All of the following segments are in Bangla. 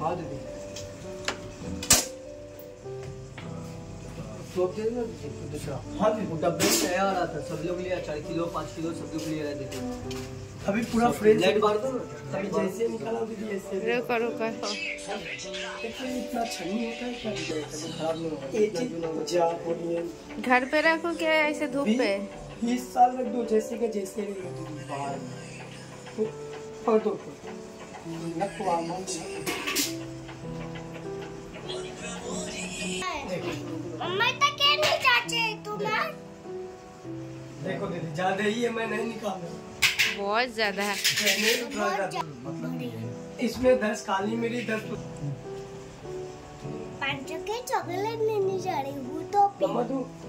हाँ दीदी दूसरा। हाँ दीदी डब्बे में नया आ रहा था, सब लोग लिया 4 किलो 5 किलो सब लोग ले रहे थे। अभी पूरा फ्रेश लाइट मार दो ना, अभी जैसे निकाला दीदी ऐसे रुको इतना छन्नी होता है क्या खराब नहीं होगा। घर पे रखो क्या ऐसे धूप पे? 20 साल रख दो जैसे के जैसे बाहर पकड़ दो देखो दीदी ज्यादा ही है, मैं नहीं निकालूंगा। बहुत ज्यादा है मतलब इसमें 10 काली मिरी 10 चॉकलेट लेने जा रही हूँ तो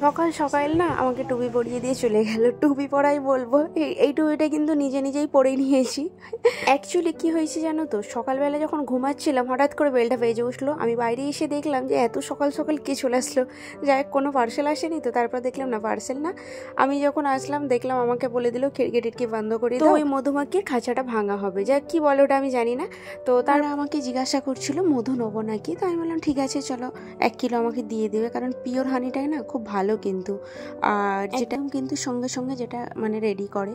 সকাল সকাল না আমাকে টুপি পরিয়ে দিয়ে চলে গেল। টুপি পরাই বলবো, এই টুপিটা কিন্তু নিজে নিজেই পরে নিয়েছি। অ্যাকচুয়ালি কি হয়েছে জানো তো, সকালবেলা যখন ঘুমাচ্ছিলাম হঠাৎ করে বেলটা বেজে উঠলো। আমি বাইরে এসে দেখলাম যে এত সকাল সকাল কে চলে আসলো। যাই হোক কোনো পার্সেল আসেনি তো, তারপর দেখলাম না পার্সেল না। আমি যখন আসলাম দেখলাম আমাকে বলে দিল খিড়কি টিড়কি বন্ধ করে দাও, ওই মধুমাখির খাঁচাটা ভাঙা হবে। যাই কি বলে ওটা আমি জানি না। তো তারা আমাকে জিজ্ঞাসা করছিল মধু নেবো নাকি, তো আমি বললাম ঠিক আছে চলো 1 কিলো আমাকে দিয়ে দেবে, কারণ পিওর হানিটাই না খুব ভালো কিন্তু। আর যেটা কিন্তু সঙ্গে সঙ্গে যেটা মানে রেডি করে।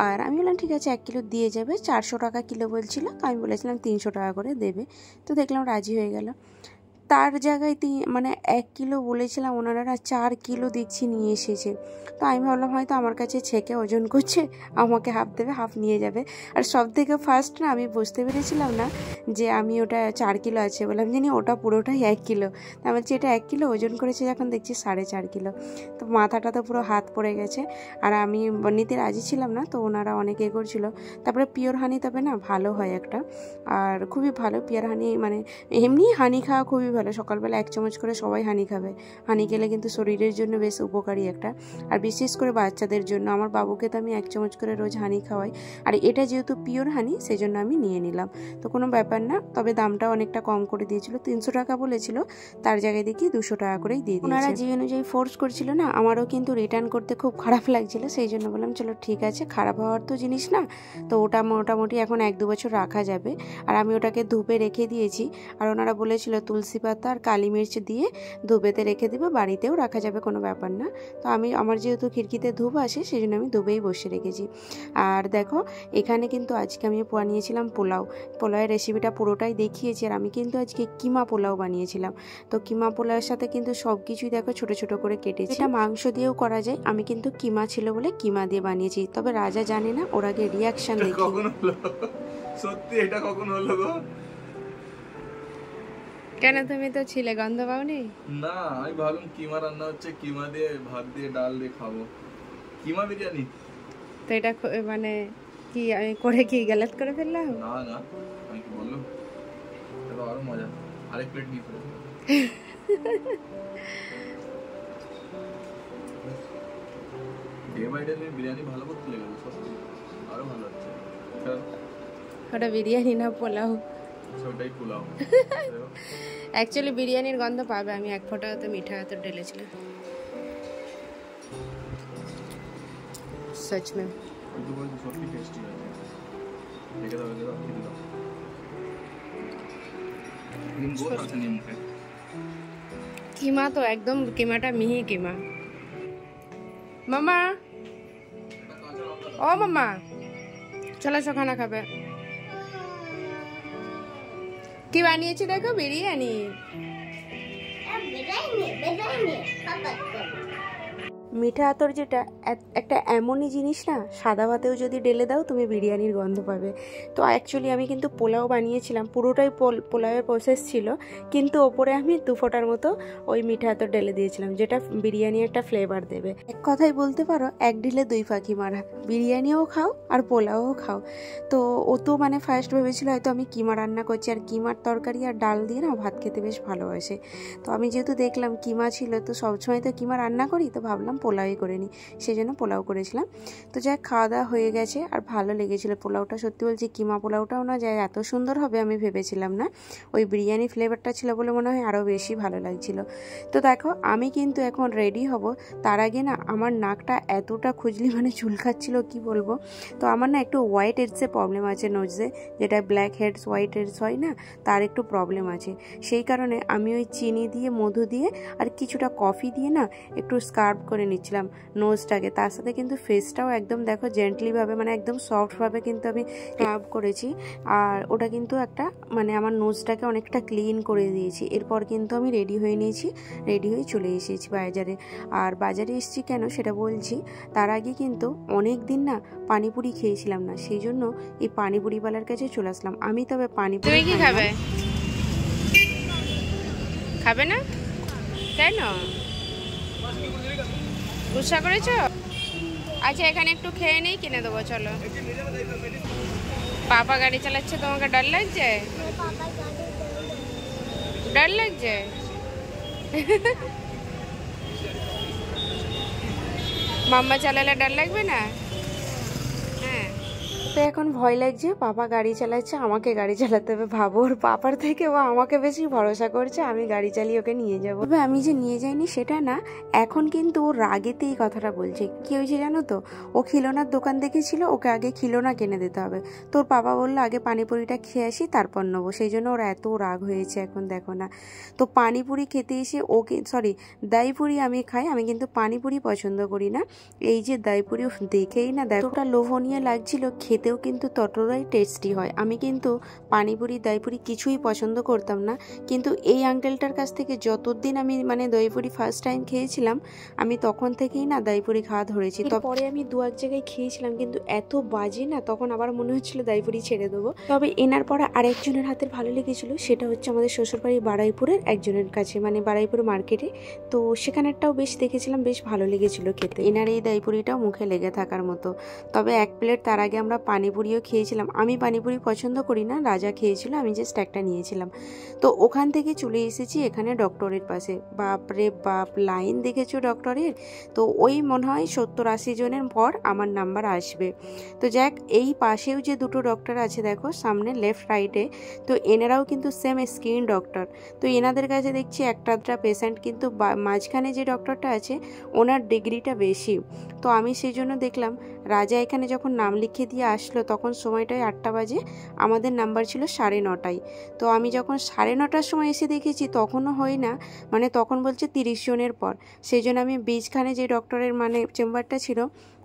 আর আমি বললাম ঠিক আছে 1 কিলো দিয়ে যাবে, 400 টাকা কিলো বলছিল, তো আমি বলেছিলাম 300 টাকা করে দেবে। তো দেখলাম রাজি হয়ে গেল। তার জায়গায় মানে 1 কিলো বলেছিলাম, ওনারা 4 কিলো দেখছি নিয়ে এসেছে। তো আমি ভাবলাম হয়তো আমার কাছে ছেঁকে ওজন করছে, আমাকে হাফ দেবে হাফ নিয়ে যাবে। আর সব থেকে ফার্স্ট না আমি বুঝতে পেরেছিলাম না যে আমি ওটা 4 কিলো আছে, বললাম জানি ওটা পুরোটাই 1 কিলো। তো আমার এটা 1 কিলো ওজন করেছে, যখন দেখছি 4.5 কিলো। তো মাথাটা তো পুরো হাত পড়ে গেছে। আর আমি নিতে রাজি ছিলাম না, তো ওনারা অনেকে করছিল। তারপরে পিওর হানি তবে না ভালো হয় একটা, আর খুবই ভালো পিওর হানি। মানে এমনি হানি খাওয়া খুবই ভালো, সকালবেলা 1 চামচ করে সবাই হানি খাবে। হানি খেলে কিন্তু শরীরের জন্য বেশ উপকারী একটা, আর বিশেষ করে বাচ্চাদের জন্য। আমার বাবুকে তো আমি 1 চামচ করে রোজ হানি খাওয়াই। আর এটা যেহেতু পিওর হানি সেজন্য আমি নিয়ে নিলাম, তো কোনো ব্যাপার না। তবে দামটা অনেকটা কম করে দিয়েছিল, 300 টাকা বলেছিল, তার জায়গায় দেখি 200 টাকা করেই দিয়ে দিয়েছে। ওনারা যে অনুযায়ী ফোর্স করছিল না, আমারও কিন্তু রিটার্ন করতে খুব খারাপ লাগছিল, সেই জন্য বললাম চলো ঠিক আছে, খারাপ হওয়ার তো জিনিস না, তো ওটা মোটামুটি এখন 1-2 বছর রাখা যাবে। আর আমি ওটাকে ধূপে রেখে দিয়েছি। আর ওনারা বলেছিল তুলসী পাতা আর কালি মির্চ দিয়ে ধূপেতে রেখে দিবে, বাড়িতেও রাখা যাবে, কোনো ব্যাপার না। তো আমার যেহেতু খিড়কিতে ধূপ আসে সেই জন্য আমি ধূপেই বসে রেখেছি। আর দেখো এখানে কিন্তু আজকে আমি বানিয়েছিলাম পোলাওয়ের রেসিপিটা পুরোটাই দেখিয়েছি। আর আমি কিন্তু আজকে কিমা পোলাও বানিয়েছিলাম। তো কিমা পোলাওয়ের সাথে কিন্তু সব কিছুই দেখো ছোট ছোট করে কেটেছি। এটা মাংস দিয়েও করা যায়, আমি কিন্তু কিমা ছিল বলে কিমা দিয়ে বানিয়েছি। তবে রাজা জানে না, ওর আগে রিয়াকশন দেখি। সত্যি এটা কখন হলো গো? কেন তুমি তো ছিলে, গন্ধ পাওনি? না আমি ভাবলাম কিমা রান্না হচ্ছে, কিমা দিয়ে ভাত দিয়ে ডাল দিয়ে খাবো, কিমা বিরিয়ানি। তো এটা মানে কি আমি করে কি গলত করে ফেললাম? না না আমি কি বললাম, এটা আরো মজা। আরেক প্লেট নিয়ে ফেলো। ডে বাই ডে বিরিয়ানি ভালো করতে লেগে সত্যি, আরো ভালো হচ্ছে। ওটা বিরিয়ানি না পোলাও? ওটাই পোলাও। অ্যাকচুয়ালি বিরিয়ানির গন্ধ পাবে, আমি 1 ফোঁটা তো মিঠা হাতে ঢেলেছিলাম। सच में সত্যি টেস্টি আছে। দেখে দাও দেখে দাও খেতে দাও। কিমা তো একদম, কিমাটা মিহি কিমা। মামা ও মামা চলো এসো খানা খাবে। কি বানিয়েছি দেখো, বিরিয়ানি। মিঠা আতর যেটা একটা এমনই জিনিস না, সাদা ভাতেও যদি ঢেলে দাও তুমি বিরিয়ানির গন্ধ পাবে। তো অ্যাকচুয়ালি আমি কিন্তু পোলাও বানিয়েছিলাম, পুরোটাই পোলাওয়ের প্রসেস ছিল, কিন্তু ওপরে আমি 2 ফোঁটার মতো ওই মিঠা আতর ঢেলে দিয়েছিলাম, যেটা বিরিয়ানি একটা ফ্লেভার দেবে। এক কথাই বলতে পারো 1 ঢিলে 2 পাখি মারা, বিরিয়ানিও খাও আর পোলাও খাও। তো ও তো মানে ফার্স্ট ভেবেছিল হয়তো আমি কিমা রান্না করছি, আর কিমার তরকারি আর ডাল দিয়ে না ভাত খেতে বেশ ভালোবাসে। তো আমি যেহেতু দেখলাম কিমা ছিল, তো সবসময় তো কিমা রান্না করি, তো ভাবলাম পোলাওই করে নিই, সেই জন্য পোলাও করেছিলাম। তো যাই খাওয়া দাওয়া হয়ে গেছে, আর ভালো লেগেছিলো পোলাওটা। সত্যি বলছি কিমা পোলাওটাও না যাই এত সুন্দর হবে আমি ভেবেছিলাম না। ওই বিরিয়ানি ফ্লেভারটা ছিল বলে মনে হয় আরও বেশি ভালো লাগছিল। তো দেখো আমি কিন্তু এখন রেডি হব, তার আগে না আমার নাকটা এতটা খুজলি মানে চুলকাচ্ছিল কি বলবো। তো আমার না একটু হোয়াইট হেডসে প্রবলেম আছে নোজে, যেটা ব্ল্যাক হেডস হোয়াইট হেডস হয় না, তার একটু প্রবলেম আছে। সেই কারণে আমি ওই চিনি দিয়ে মধু দিয়ে আর কিছুটা কফি দিয়ে না একটু স্কার্ব করে নিচ্ছিলাম নোজটাকে। তার সাথে কিন্তু ফেসটাও একদম দেখো জেন্টলিভাবে মানে একদম সফটভাবে কিন্তু আমি স্কার্ব করেছি। আর ওটা কিন্তু একটা মানে আমার নোজটাকে অনেকটা ক্লিন করে দিয়েছি। এরপর কিন্তু আমি রেডি হয়ে নিয়েছি, রেডি হয়ে চলে এসেছি বাজারে। আর বাজারে এসেছি কেন সেটা বলছি, তার আগে কিন্তু অনেক দিন না পানিপুরি খেয়েছিলাম না, সেই জন্য এই পানিপুরিওয়ালার কাছে চলে আসলাম। আমি তবে পানিপুরি তুমি কি খাবে? খাবে না কেন? গুসা করেছো? আচ্ছা এখানে একটু খেয়ে নেই, কিনে দেবো চলো। পাপা গাড়ি চালাচ্ছে, তোমাকে ডর লাগছে? ডর লাগছে? মাম্মা চালালে ডর লাগবে না? হ্যাঁ। তো এখন ভয় লাগছে, পাপা গাড়ি চালাচ্ছে, আমাকে গাড়ি চালাতে হবে। ভাবো ওর পাপার থেকে ও আমাকে বেশি ভরসা করছে, আমি গাড়ি চালিয়ে ওকে নিয়ে যাবো। তবে আমি যে নিয়ে যাইনি সেটা না, এখন কিন্তু ও রাগেতে এই কথাটা বলছে। কি হয়েছে জানো তো, ও খিলোনার দোকান দেখেছিল, ওকে আগে খিলোনা কিনে দিতে হবে। তোর পাপা বললো আগে পানিপুরিটা খেয়ে আসি তারপর নেবো, সেই জন্য ওর এত রাগ হয়েছে এখন দেখো না। তো পানিপুরি খেতে এসে ওকে দইপুরি আমি খাই, আমি কিন্তু পানিপুরি পছন্দ করি না। এই যে দইপুরি দেখেই না দেখো ওটা লোভনীয় লাগছিল, খেতেও কিন্তু ততটাই টেস্টি হয়। আমি কিন্তু পানিপুরি দইপুরি কিছুই পছন্দ করতাম না, কিন্তু এই আঙ্কেলটার কাছ থেকে যতদিন আমি মানে দইপুরি ফার্স্ট টাইম খেয়েছিলাম, আমি তখন থেকেই না দইপুরি খাওয়া ধরেছি। তারপরে আমি দু এক জায়গায় খেয়েছিলাম, কিন্তু এত বাজে না, তখন আবার মনে হচ্ছিল দইপুরি ছেড়ে দেবো। তবে এনার পরে আরেকজনের হাতের ভালো লেগেছিল, সেটা হচ্ছে আমাদের শ্বশুরবাড়ি বারুইপুরের একজনের কাছে, মানে বারুইপুর মার্কেটে। তো সেখানেরটাও বেশ দেখেছিলাম, বেশ ভালো লেগেছিল খেতে। এনার এই দইপুরিটাও মুখে লেগে থাকার মতো। তবে এক প্লেট তার আগে আমরা পানিপুরিও খেয়েছিলাম। আমি পানিপুরি পছন্দ করি না, রাজা খেয়েছিল, আমি জাস্ট একটা নিয়েছিলাম। তো ওখান থেকে চলে এসেছি এখানে ডক্টরের পাশে। বাপরে বাপ, লাইন দেখেছো ডক্টরের? তো ওই মনে হয় 70-80 জনের পর আমার নাম্বার আসবে। তো যাক, এই পাশেও যে দুটো ডক্টর আছে দেখো সামনে লেফট রাইটে, তো এনারাও কিন্তু সেম স্কিন ডক্টর। তো এনাদের কাছে দেখছি একটা পেশেন্ট, কিন্তু মাঝখানে যে ডক্টরটা আছে ওনার ডিগ্রিটা বেশি। তো আমি সেই জন্য দেখলাম রাজা এখানে যখন নাম লিখিয়ে দিয়ে আসলো তখন সময়টায় 8টা বাজে, আমাদের নাম্বার ছিল 9:30। তো আমি যখন 9:30টার সময় এসে দেখেছি তখনও হয় না, মানে তখন বলছে 30 জনের পর। সেই জন্য আমি বীজখানে যে ডক্টরের মানে চেম্বারটা ছিল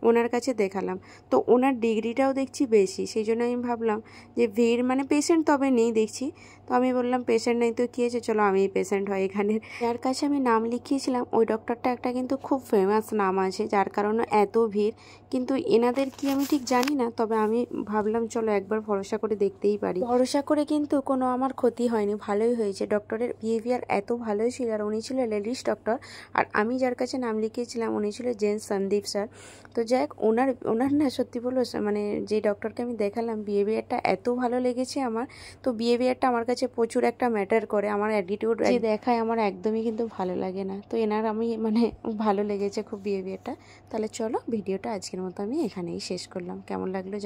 ওনার কাছে দেখালাম। তো ওনার ডিগ্রিটাও দেখছি বেশি, সেই জন্য আমি ভাবলাম যে ভিড় মানে পেশেন্ট তবে নেই দেখছি। তো আমি বললাম পেশেন্ট নেই তো কী হয়েছে, চলো আমি পেশেন্ট হয় এখানে। যার কাছে আমি নাম লিখিয়েছিলাম ওই ডক্টরটা একটা কিন্তু খুব ফেমাস নাম আছে, যার কারণে এত ভিড়। কিন্তু এনাদের কি আমি ঠিক জানি না, তবে আমি ভাবলাম চলো একবার ভরসা করে দেখতেই পারি। ভরসা করে কিন্তু কোনো আমার ক্ষতি হয়নি, ভালোই হয়েছে। ডক্টরের বিহেভিয়ার এত ভালোই ছিল, আর উনি ছিল লেডিস ডক্টর, আর আমি যার কাছে নাম লিখিয়েছিলাম উনি ছিল জেন্টস সন্দীপ স্যার। তো যাই হোক, ওনার না সত্যি বলো মানে যে ডক্টরকে আমি দেখালাম বিহেভিয়ারটা এত ভালো লেগেছে আমার। তো বিহেভিয়ারটা আমার কাছে প্রচুর একটা ম্যাটার করে, আমার অ্যাটিটিউড যে দেখায় আমার একদমই কিন্তু ভালো লাগে না। তো এনার আমি মানে ভালো লেগেছে খুব বিহেভিয়ারটা। তাহলে চলো ভিডিওটা আজকের মতো আমি এখানেই শেষ করলাম। কেমন লাগলো